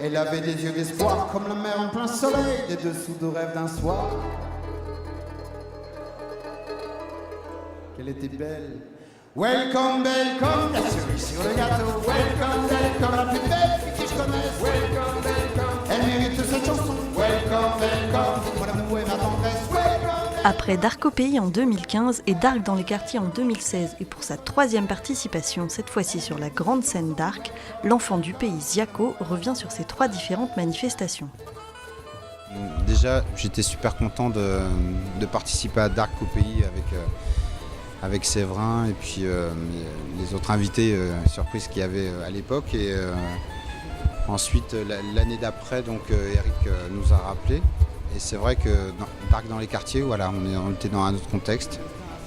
Elle avait des yeux d'espoir comme la mer en plein soleil, des dessous de rêve d'un soir. Qu'elle était belle. Welcome, welcome, la cerise sur le gâteau. Welcome, welcome, la plus belle fille que je connaisse. Welcome, welcome, elle mérite cette chanson. Welcome, welcome, mon amour et ma tendresse. Welcome. Après Dark au pays en 2015 et Dark dans les quartiers en 2016 et pour sa 3e participation, cette fois-ci sur la grande scène Dark, l'enfant du pays Ziaco revient sur ces 3 différentes manifestations. Déjà, j'étais super content de participer à Dark au pays avec Séverin et puis les autres invités surprises qu'il y avait à l'époque. Et ensuite, l'année d'après, donc Eric nous a rappelé. Et c'est vrai que Dark dans les quartiers, voilà, on était dans un autre contexte.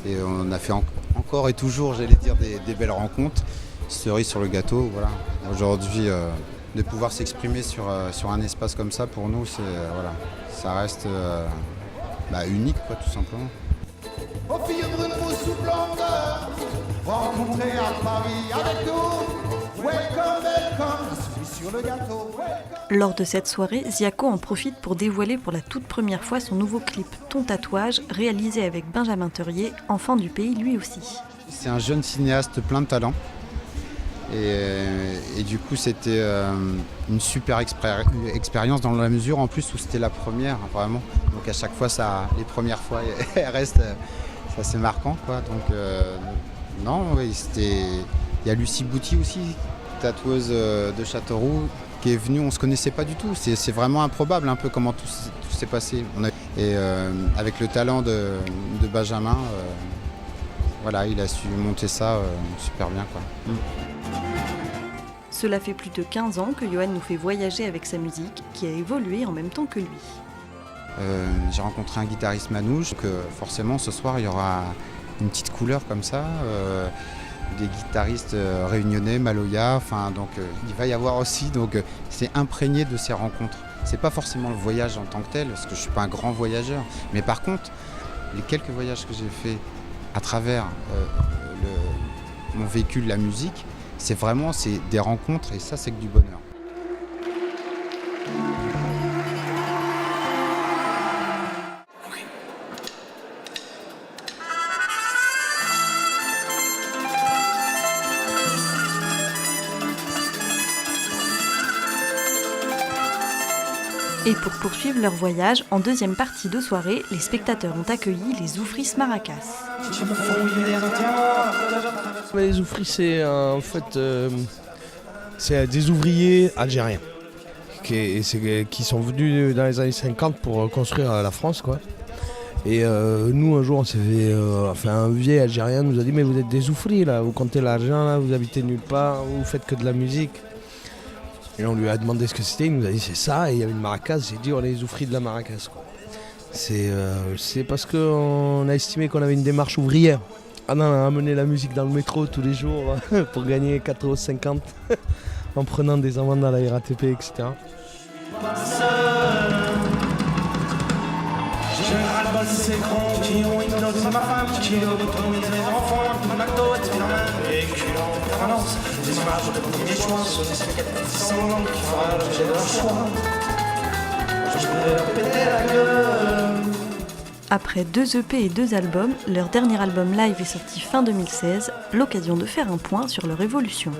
Et on a fait encore et toujours, j'allais dire, des belles rencontres. Cerise sur le gâteau, voilà. Aujourd'hui, de pouvoir s'exprimer sur un espace comme ça, pour nous, voilà, ça reste unique, quoi, tout simplement. Aux filles brunes sous blondeur, rencontrées à Paris avec nous. Welcome, welcome, la cerise sur le gâteau. Lors de cette soirée, Ziaco en profite pour dévoiler pour la toute première fois son nouveau clip Ton tatouage, réalisé avec Benjamin Teurier, enfant du pays lui aussi. C'est un jeune cinéaste plein de talent. Et du coup, c'était une super expérience dans la mesure en plus où c'était la première, vraiment. Donc à chaque fois, les premières fois, elles restent assez marquant, quoi. Donc non, oui, il y a Lucie Bouty aussi, tatoueuse de Châteauroux, qui est venue. On se connaissait pas du tout. C'est vraiment improbable, un peu comment tout s'est passé. Et avec le talent de Benjamin, voilà, il a su monter ça super bien, quoi. Cela fait plus de 15 ans que Yoann nous fait voyager avec sa musique, qui a évolué en même temps que lui. J'ai rencontré un guitariste manouche, donc forcément ce soir il y aura une petite couleur comme ça, des guitaristes réunionnais, Maloya, enfin donc il va y avoir aussi, donc c'est imprégné de ces rencontres. C'est pas forcément le voyage en tant que tel, parce que je suis pas un grand voyageur, mais par contre les quelques voyages que j'ai faits à travers mon véhicule, la musique, c'est des rencontres et ça c'est que du bonheur. Et pour poursuivre leur voyage, en 2e partie de soirée, les spectateurs ont accueilli les Oufris Maracas. Les Oufris, c'est en fait c'est des ouvriers algériens qui sont venus dans les années 50 pour construire la France, quoi. Et nous, un jour, on s'est fait, un vieil Algérien nous a dit « Mais vous êtes des Oufris, là, vous comptez l'argent, là, vous habitez nulle part, vous faites que de la musique ». Et on lui a demandé ce que c'était, il nous a dit c'est ça, et il y avait une maracas, j'ai dit on est les Oufris de la maracas, quoi. C'est parce qu'on a estimé qu'on avait une démarche ouvrière. On a amené la musique dans le métro tous les jours pour gagner 4,50 € en prenant des amendes à la RATP, etc. Je ras-le-bol ces cons qui ont hypnotisé ma femme, qui lobotomisent mes enfants, tout McDo est dans la véhiculant en permanence. Des images de premiers choix sur des cicatrices sanglantes qui fera l'objet de leur choix. Je voudrais leur péter la gueule. Après 2 EP et 2 albums, leur dernier album live est sorti fin 2016, l'occasion de faire un point sur leur évolution.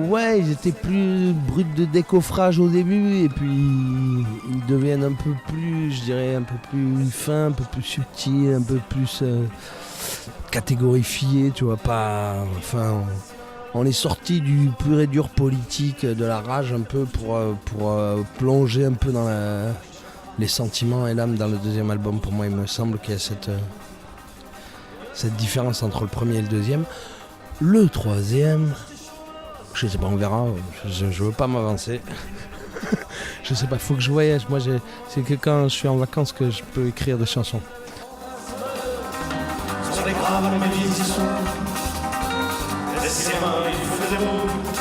Ouais, ils étaient plus bruts de décoffrage au début et puis ils deviennent un peu plus, je dirais, un peu plus fins, un peu plus subtils, un peu plus catégorifiés, tu vois, pas... Enfin, on est sorti du pur et dur politique, de la rage un peu pour plonger un peu dans les sentiments et l'âme dans le 2e album. Pour moi, il me semble qu'il y a cette différence entre le premier et le 2e. Le 3e, je sais pas, on verra. Je veux pas m'avancer. Je sais pas, faut que je voyage. Moi, c'est que quand je suis en vacances que je peux écrire des chansons. Sur les graves, mes vies y sont. Décidément, il faisait beau.